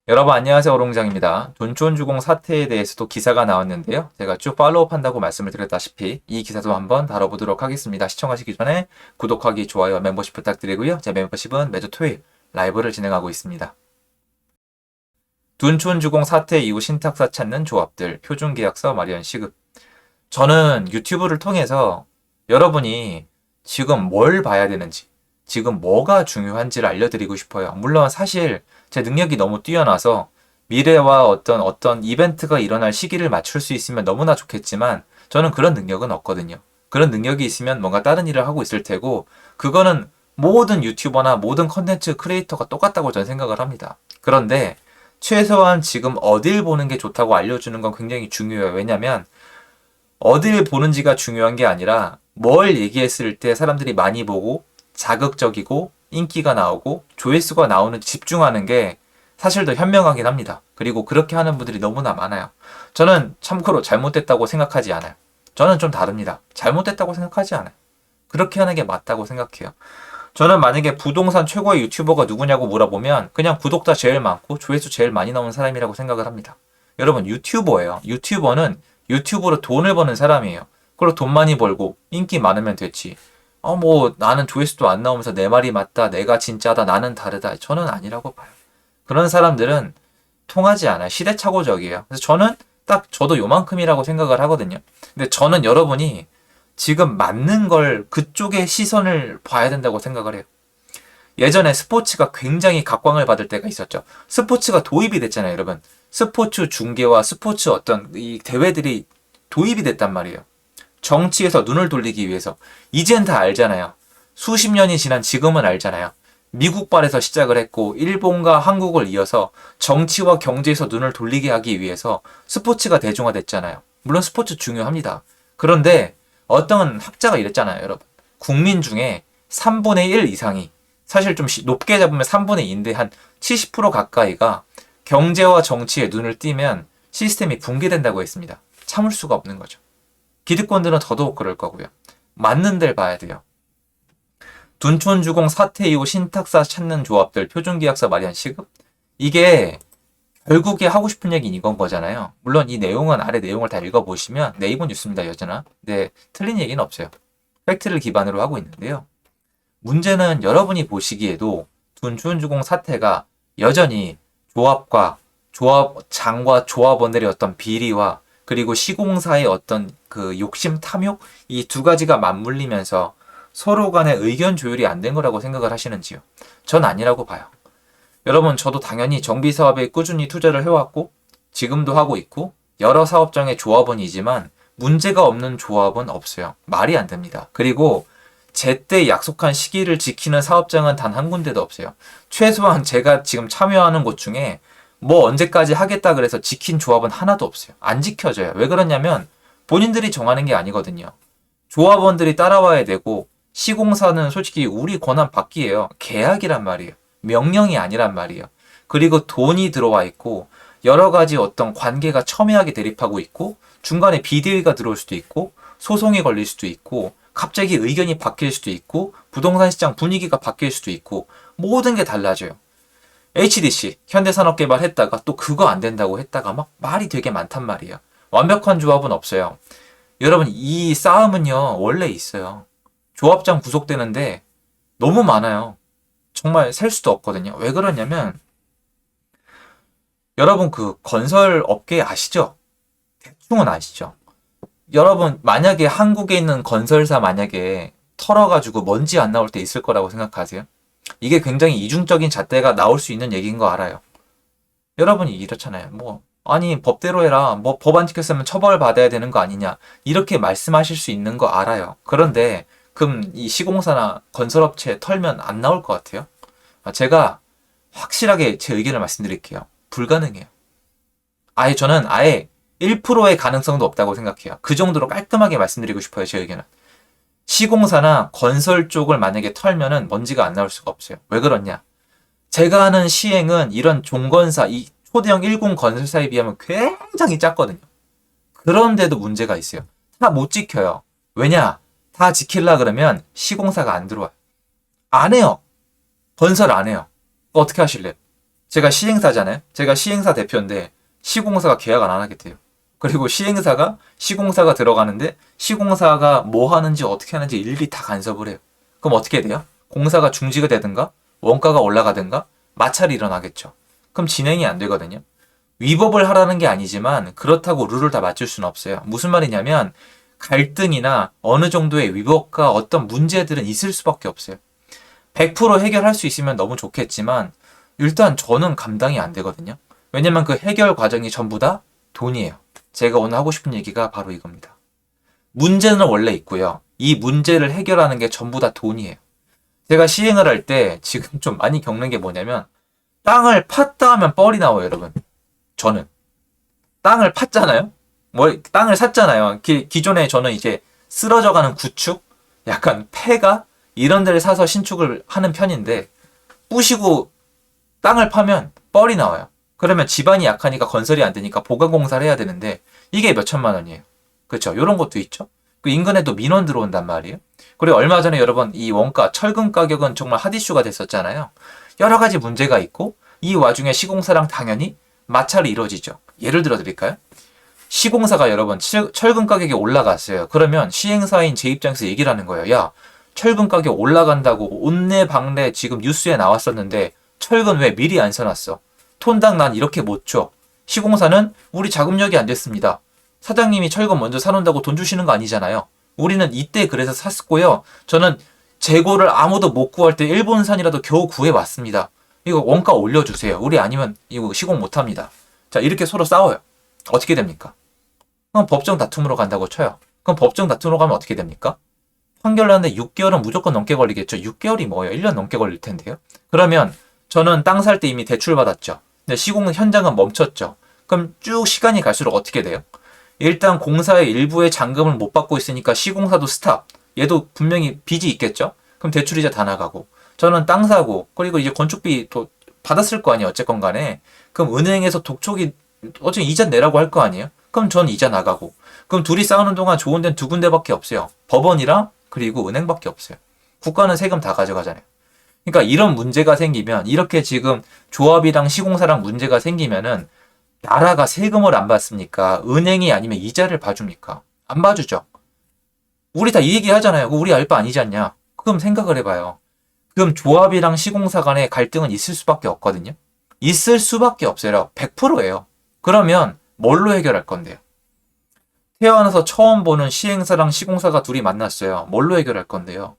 여러분 안녕하세요. 오롱장입니다. 돈촌주공 사태에 대해서도 기사가 나왔는데요. 제가 쭉 팔로우업 한다고 말씀을 드렸다시피 이 기사도 한번 다뤄보도록 하겠습니다. 시청하시기 전에 구독하기, 좋아요, 멤버십 부탁드리고요. 제 멤버십은 매주 토요일 라이브를 진행하고 있습니다. 돈촌주공 사태 이후 신탁사 찾는 조합들, 표준계약서 마련 시급. 저는 유튜브를 통해서 여러분이 지금 뭘 봐야 되는지, 지금 뭐가 중요한지를 알려드리고 싶어요. 물론 사실 제 능력이 너무 뛰어나서 미래와 어떤 이벤트가 일어날 시기를 맞출 수 있으면 너무나 좋겠지만 저는 그런 능력은 없거든요. 그런 능력이 있으면 뭔가 다른 일을 하고 있을 테고 그거는 모든 유튜버나 모든 컨텐츠 크리에이터가 똑같다고 저는 생각을 합니다. 그런데 최소한 지금 어딜 보는 게 좋다고 알려주는 건 굉장히 중요해요. 왜냐면 어딜 보는지가 중요한 게 아니라 뭘 얘기했을 때 사람들이 많이 보고 자극적이고 인기가 나오고 조회수가 나오는 집중하는 게 사실 더 현명하긴 합니다. 그리고 그렇게 하는 분들이 너무나 많아요. 저는 참고로 잘못됐다고 생각하지 않아요. 저는 좀 다릅니다. 잘못됐다고 생각하지 않아요. 그렇게 하는 게 맞다고 생각해요. 저는 만약에 부동산 최고의 유튜버가 누구냐고 물어보면 그냥 구독자 제일 많고 조회수 제일 많이 나오는 사람이라고 생각을 합니다. 여러분 유튜버예요. 유튜버는 유튜브로 돈을 버는 사람이에요. 그리고 돈 많이 벌고 인기 많으면 됐지. 나는 조회수도 안 나오면서 내 말이 맞다, 내가 진짜다, 나는 다르다. 저는 아니라고 봐요. 그런 사람들은 통하지 않아요. 시대착오적이에요. 그래서 저는 딱 저도 요만큼이라고 생각을 하거든요. 근데 저는 여러분이 지금 맞는 걸 그쪽의 시선을 봐야 된다고 생각을 해요. 예전에 스포츠가 굉장히 각광을 받을 때가 있었죠. 스포츠가 도입이 됐잖아요, 여러분. 스포츠 중계와 스포츠 어떤 이 대회들이 도입이 됐단 말이에요. 정치에서 눈을 돌리기 위해서. 이젠 다 알잖아요. 수십 년이 지난 지금은 알잖아요. 미국발에서 시작을 했고 일본과 한국을 이어서 정치와 경제에서 눈을 돌리게 하기 위해서 스포츠가 대중화됐잖아요. 물론 스포츠 중요합니다. 그런데 어떤 학자가 이랬잖아요, 여러분. 국민 중에 3분의 1 이상이 사실 좀 높게 잡으면 3분의 2인데 한 70% 가까이가 경제와 정치에 눈을 띄면 시스템이 붕괴된다고 했습니다. 참을 수가 없는 거죠. 기득권들은 더더욱 그럴 거고요. 맞는 데를 봐야 돼요. 둔촌주공 사태 이후 신탁사 찾는 조합들 표준계약서 마련 시급? 이게 결국에 하고 싶은 얘기는 이건 거잖아요. 물론 이 내용은 아래 내용을 다 읽어보시면 네이버 뉴스입니다. 여전하. 네, 틀린 얘기는 없어요. 팩트를 기반으로 하고 있는데요. 문제는 여러분이 보시기에도 둔촌주공 사태가 여전히 조합장과 조합원들의 어떤 비리와 그리고 시공사의 어떤 그 욕심 탐욕 이 두 가지가 맞물리면서 서로 간의 의견 조율이 안 된 거라고 생각을 하시는지요? 전 아니라고 봐요. 여러분 저도 당연히 정비 사업에 꾸준히 투자를 해왔고 지금도 하고 있고 여러 사업장의 조합원이지만 문제가 없는 조합은 없어요. 말이 안 됩니다. 그리고 제때 약속한 시기를 지키는 사업장은 단 한 군데도 없어요. 최소한 제가 지금 참여하는 곳 중에 뭐 언제까지 하겠다 그래서 지킨 조합은 하나도 없어요. 안 지켜져요. 왜 그러냐면 본인들이 정하는 게 아니거든요. 조합원들이 따라와야 되고 시공사는 솔직히 우리 권한 받기예요. 계약이란 말이에요. 명령이 아니란 말이에요. 그리고 돈이 들어와 있고 여러 가지 어떤 관계가 첨예하게 대립하고 있고 중간에 비대위가 들어올 수도 있고 소송이 걸릴 수도 있고 갑자기 의견이 바뀔 수도 있고 부동산 시장 분위기가 바뀔 수도 있고 모든 게 달라져요. HDC, 현대산업개발 했다가 또 그거 안 된다고 했다가 막 말이 되게 많단 말이에요. 완벽한 조합은 없어요. 여러분 이 싸움은요 원래 있어요. 조합장 구속되는데 너무 많아요. 정말 셀 수도 없거든요. 왜 그러냐면 여러분 그 건설 업계 아시죠? 대충은 아시죠? 여러분 만약에 한국에 있는 건설사 만약에 털어가지고 먼지 안 나올 때 있을 거라고 생각하세요? 이게 굉장히 이중적인 잣대가 나올 수 있는 얘기인 거 알아요. 여러분이 이렇잖아요. 아니 법대로 해라. 법 안 지켰으면 처벌 받아야 되는 거 아니냐. 이렇게 말씀하실 수 있는 거 알아요. 그런데 그럼 이 시공사나 건설업체 털면 안 나올 것 같아요? 제가 확실하게 제 의견을 말씀드릴게요. 불가능해요. 저는 아예 1%의 가능성도 없다고 생각해요. 그 정도로 깔끔하게 말씀드리고 싶어요. 제 의견은. 시공사나 건설 쪽을 만약에 털면은 먼지가 안 나올 수가 없어요. 왜 그러냐? 제가 하는 시행은 이런 종건사, 이 초대형 1군 건설사에 비하면 굉장히 작거든요. 그런데도 문제가 있어요. 다 못 지켜요. 왜냐? 다 지킬라 그러면 시공사가 안 들어와요. 안 해요. 건설 안 해요. 어떻게 하실래요? 제가 시행사잖아요. 제가 시행사 대표인데 시공사가 계약을 안 하겠대요. 그리고 시공사가 들어가는데 시공사가 뭐 하는지 어떻게 하는지 일일이 다 간섭을 해요. 그럼 어떻게 돼요? 공사가 중지가 되든가 원가가 올라가든가 마찰이 일어나겠죠. 그럼 진행이 안 되거든요. 위법을 하라는 게 아니지만 그렇다고 룰을 다 맞출 수는 없어요. 무슨 말이냐면 갈등이나 어느 정도의 위법과 어떤 문제들은 있을 수밖에 없어요. 100% 해결할 수 있으면 너무 좋겠지만 일단 저는 감당이 안 되거든요. 왜냐면 그 해결 과정이 전부 다 돈이에요. 제가 오늘 하고 싶은 얘기가 바로 이겁니다. 문제는 원래 있고요. 이 문제를 해결하는 게 전부 다 돈이에요. 제가 시행을 할 때 지금 좀 많이 겪는 게 뭐냐면 땅을 팠다 하면 뻘이 나와요, 여러분. 저는 땅을 팠잖아요. 땅을 샀잖아요. 기존에 저는 이제 쓰러져가는 구축, 약간 폐가 이런 데를 사서 신축을 하는 편인데 부시고 땅을 파면 뻘이 나와요. 그러면 집안이 약하니까 건설이 안 되니까 보강공사를 해야 되는데 이게 몇 천만 원이에요. 그렇죠? 이런 것도 있죠. 그 인근에도 민원 들어온단 말이에요. 그리고 얼마 전에 여러분 이 원가, 철근 가격은 정말 핫 이슈가 됐었잖아요. 여러 가지 문제가 있고 이 와중에 시공사랑 당연히 마찰이 이루어지죠. 예를 들어 드릴까요? 시공사가 여러분 철근 가격이 올라갔어요. 그러면 시행사인 제 입장에서 얘기를 하는 거예요. 야, 철근 가격 올라간다고 온내방내 지금 뉴스에 나왔었는데 철근 왜 미리 안 사놨어? 톤당 난 이렇게 못 줘. 시공사는 우리 자금력이 안 됐습니다. 사장님이 철근 먼저 사놓는다고 돈 주시는 거 아니잖아요. 우리는 이때 그래서 샀고요. 저는 재고를 아무도 못 구할 때 일본산이라도 겨우 구해왔습니다. 이거 원가 올려주세요. 우리 아니면 이거 시공 못합니다. 자, 이렇게 서로 싸워요. 어떻게 됩니까? 그럼 법정 다툼으로 간다고 쳐요. 그럼 법정 다툼으로 가면 어떻게 됩니까? 판결 나는데 6개월은 무조건 넘게 걸리겠죠. 6개월이 뭐예요? 1년 넘게 걸릴 텐데요. 그러면 저는 땅 살 때 이미 대출 받았죠. 근데 시공 현장은 멈췄죠. 그럼 쭉 시간이 갈수록 어떻게 돼요? 일단 공사의 일부의 잔금을 못 받고 있으니까 시공사도 스탑. 얘도 분명히 빚이 있겠죠? 그럼 대출이자 다 나가고. 저는 땅 사고, 그리고 이제 건축비 또 받았을 거 아니에요. 어쨌건 간에. 그럼 은행에서 독촉이, 어차피 이자 내라고 할 거 아니에요? 그럼 전 이자 나가고. 그럼 둘이 싸우는 동안 좋은 데는 두 군데밖에 없어요. 법원이랑 그리고 은행밖에 없어요. 국가는 세금 다 가져가잖아요. 그러니까 이런 문제가 생기면, 이렇게 지금 조합이랑 시공사랑 문제가 생기면은 나라가 세금을 안 받습니까? 은행이 아니면 이자를 봐줍니까? 안 봐주죠. 우리 다 이 얘기 하잖아요. 우리 알 바 아니지 않냐? 그럼 생각을 해봐요. 그럼 조합이랑 시공사 간의 갈등은 있을 수밖에 없거든요. 있을 수밖에 없어요. 100%예요. 그러면 뭘로 해결할 건데요? 태어나서 처음 보는 시행사랑 시공사가 둘이 만났어요. 뭘로 해결할 건데요?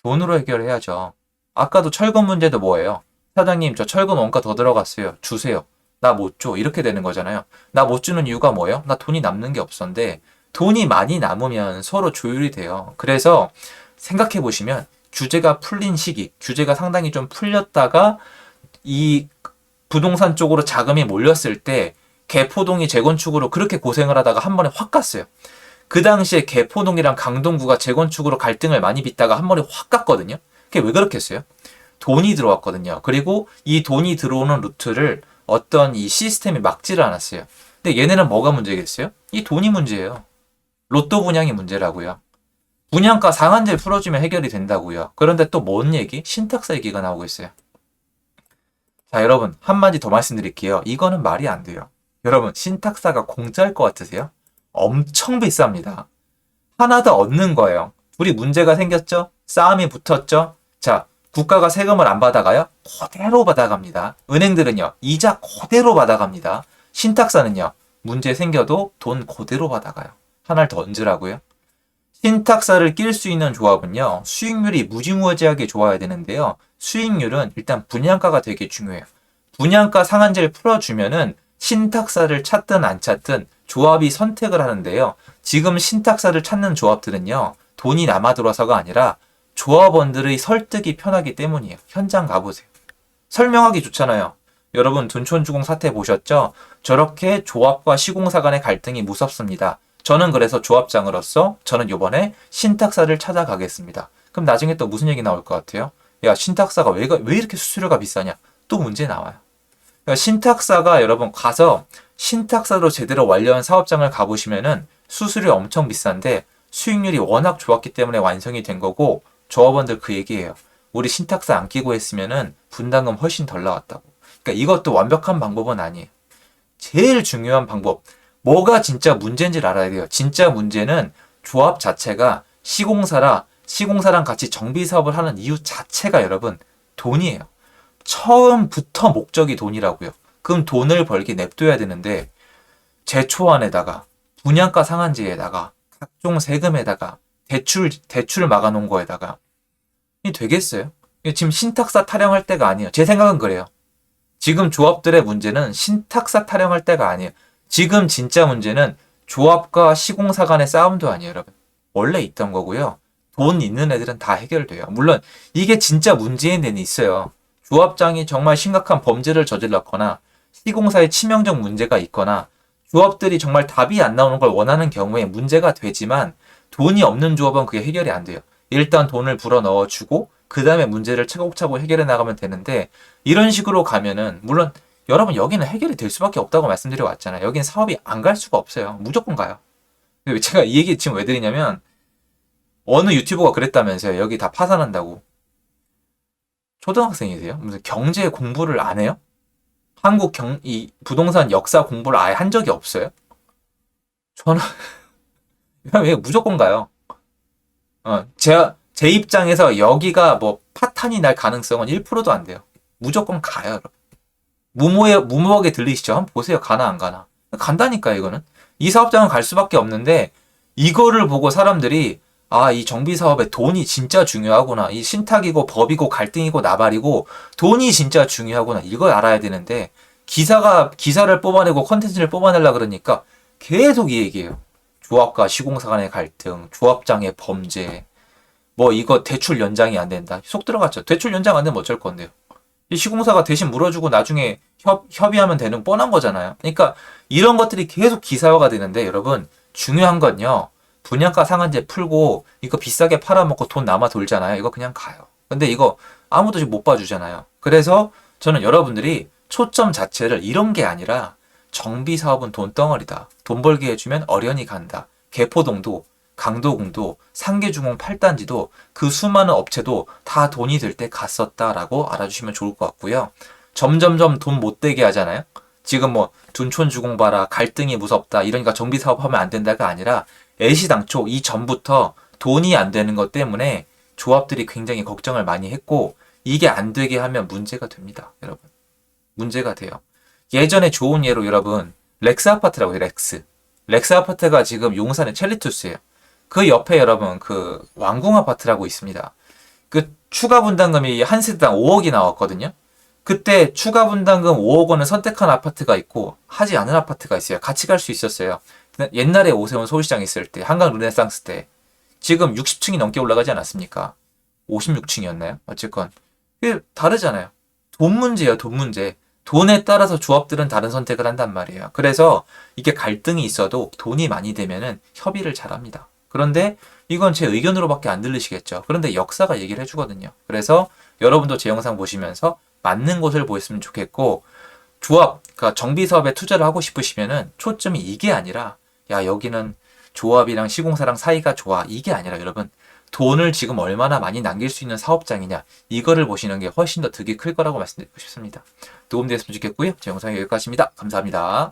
돈으로 해결해야죠. 아까도 철근 문제도 뭐예요? 사장님, 저 철근 원가 더 들어갔어요. 주세요. 나 못 줘. 이렇게 되는 거잖아요. 나 못 주는 이유가 뭐예요? 나 돈이 남는 게 없었는데 돈이 많이 남으면 서로 조율이 돼요. 그래서 생각해 보시면 규제가 풀린 시기, 규제가 상당히 좀 풀렸다가 이 부동산 쪽으로 자금이 몰렸을 때 개포동이 재건축으로 그렇게 고생을 하다가 한 번에 확 갔어요. 그 당시에 개포동이랑 강동구가 재건축으로 갈등을 많이 빚다가 한 번에 확 갔거든요. 그게 왜 그렇겠어요? 돈이 들어왔거든요. 그리고 이 돈이 들어오는 루트를 어떤 이 시스템이 막지를 않았어요. 근데 얘네는 뭐가 문제겠어요? 이 돈이 문제예요. 로또 분양이 문제라고요. 분양가 상한제를 풀어주면 해결이 된다고요. 그런데 또 뭔 얘기? 신탁사 얘기가 나오고 있어요. 자, 여러분 한마디 더 말씀드릴게요. 이거는 말이 안 돼요. 여러분 신탁사가 공짜일 것 같으세요? 엄청 비쌉니다. 하나 더 얻는 거예요. 둘이 문제가 생겼죠? 싸움이 붙었죠? 자, 국가가 세금을 안 받아가요? 그대로 받아갑니다. 은행들은요, 이자 그대로 받아갑니다. 신탁사는요, 문제 생겨도 돈 그대로 받아가요. 하나를 더 얹으라고요? 신탁사를 낄 수 있는 조합은요, 수익률이 무지무지하게 좋아야 되는데요. 수익률은 일단 분양가가 되게 중요해요. 분양가 상한제를 풀어주면은 신탁사를 찾든 안 찾든 조합이 선택을 하는데요. 지금 신탁사를 찾는 조합들은요, 돈이 남아들어서가 아니라 조합원들의 설득이 편하기 때문이에요. 현장 가보세요. 설명하기 좋잖아요. 여러분 둔촌주공 사태 보셨죠? 저렇게 조합과 시공사 간의 갈등이 무섭습니다. 저는 그래서 조합장으로서 저는 이번에 신탁사를 찾아가겠습니다. 그럼 나중에 또 무슨 얘기 나올 것 같아요? 야, 신탁사가 왜 이렇게 수수료가 비싸냐? 또 문제 나와요. 그러니까 신탁사가 여러분 가서 신탁사로 제대로 완료한 사업장을 가보시면은 수수료 엄청 비싼데 수익률이 워낙 좋았기 때문에 완성이 된 거고 조합원들 그 얘기예요. 우리 신탁사 안 끼고 했으면은 분담금 훨씬 덜 나왔다고. 그러니까 이것도 완벽한 방법은 아니에요. 제일 중요한 방법. 뭐가 진짜 문제인지를 알아야 돼요. 진짜 문제는 조합 자체가 시공사랑 같이 정비 사업을 하는 이유 자체가 여러분 돈이에요. 처음부터 목적이 돈이라고요. 그럼 돈을 벌게 냅둬야 되는데 제초안에다가 분양가 상한제에다가 각종 세금에다가 대출 막아놓은 거에다가 이 되겠어요? 지금 신탁사 타령할 때가 아니에요. 제 생각은 그래요. 지금 조합들의 문제는 신탁사 타령할 때가 아니에요. 지금 진짜 문제는 조합과 시공사 간의 싸움도 아니에요, 여러분. 원래 있던 거고요. 돈 있는 애들은 다 해결돼요. 물론 이게 진짜 문제인 데는 있어요. 조합장이 정말 심각한 범죄를 저질렀거나 시공사에 치명적 문제가 있거나 조합들이 정말 답이 안 나오는 걸 원하는 경우에 문제가 되지만 돈이 없는 조합은 그게 해결이 안 돼요. 일단 돈을 불어 넣어주고 그 다음에 문제를 차곡차곡 해결해 나가면 되는데 이런 식으로 가면은 물론 여러분 여기는 해결이 될 수밖에 없다고 말씀드려 왔잖아요. 여기는 사업이 안 갈 수가 없어요. 무조건 가요. 제가 이 얘기 지금 왜 드리냐면 어느 유튜버가 그랬다면서요. 여기 다 파산한다고. 초등학생이세요? 무슨 경제 공부를 안 해요? 이 부동산 역사 공부를 아예 한 적이 없어요? 저는 왜 무조건 가요. 제 입장에서 여기가 뭐 파탄이 날 가능성은 1%도 안 돼요. 무조건 가요, 여러분. 무모하게 들리시죠? 한번 보세요. 가나 안 가나. 간다니까 이거는. 이 사업장은 갈 수밖에 없는데 이거를 보고 사람들이 이 정비 사업에 돈이 진짜 중요하구나. 이 신탁이고 법이고 갈등이고 나발이고 돈이 진짜 중요하구나. 이걸 알아야 되는데 기사를 뽑아내고 컨텐츠를 뽑아내려 그러니까 계속 이 얘기예요. 조합과 시공사 간의 갈등, 조합장의 범죄, 뭐 이거 대출 연장이 안 된다. 속 들어갔죠. 대출 연장 안 되면 어쩔 건데요. 이 시공사가 대신 물어주고 나중에 협의하면 되는 뻔한 거잖아요. 그러니까 이런 것들이 계속 기사화가 되는데 여러분 중요한 건요. 분양가 상한제 풀고 이거 비싸게 팔아먹고 돈 남아 돌잖아요. 이거 그냥 가요. 근데 이거 아무도 못 봐주잖아요. 그래서 저는 여러분들이 초점 자체를 이런 게 아니라 정비 사업은 돈덩어리다. 돈 벌게 해주면 어련히 간다. 개포동도 강도궁도 상계주공 8단지도 그 수많은 업체도 다 돈이 들 때 갔었다라고 알아주시면 좋을 것 같고요. 점점점 돈 못 되게 하잖아요. 지금 뭐 둔촌주공 봐라 갈등이 무섭다 이러니까 정비 사업하면 안 된다가 아니라 애시당초 이전부터 돈이 안 되는 것 때문에 조합들이 굉장히 걱정을 많이 했고 이게 안 되게 하면 문제가 됩니다. 여러분. 문제가 돼요. 예전에 좋은 예로 여러분 렉스 아파트라고 해요. 렉스 아파트가 지금 용산의 첼리투스예요. 그 옆에 여러분 그 왕궁 아파트라고 있습니다. 그 추가 분담금이 한 세대당 5억이 나왔거든요. 그때 추가 분담금 5억 원을 선택한 아파트가 있고 하지 않은 아파트가 있어요. 같이 갈 수 있었어요. 옛날에 오세훈 서울시장 있을 때 한강 르네상스 때 지금 60층이 넘게 올라가지 않았습니까? 56층이었나요? 어쨌건 다르잖아요. 돈 문제예요. 돈 문제. 돈에 따라서 조합들은 다른 선택을 한단 말이에요. 그래서 이게 갈등이 있어도 돈이 많이 되면은 협의를 잘합니다. 그런데 이건 제 의견으로밖에 안 들리시겠죠. 그런데 역사가 얘기를 해주거든요. 그래서 여러분도 제 영상 보시면서 맞는 곳을 보였으면 좋겠고 조합, 그러니까 정비 사업에 투자를 하고 싶으시면은 초점이 이게 아니라 야 여기는 조합이랑 시공사랑 사이가 좋아 이게 아니라 여러분 돈을 지금 얼마나 많이 남길 수 있는 사업장이냐 이거를 보시는 게 훨씬 더 득이 클 거라고 말씀드리고 싶습니다. 도움되셨으면 좋겠고요. 제 영상이 여기까지입니다. 감사합니다.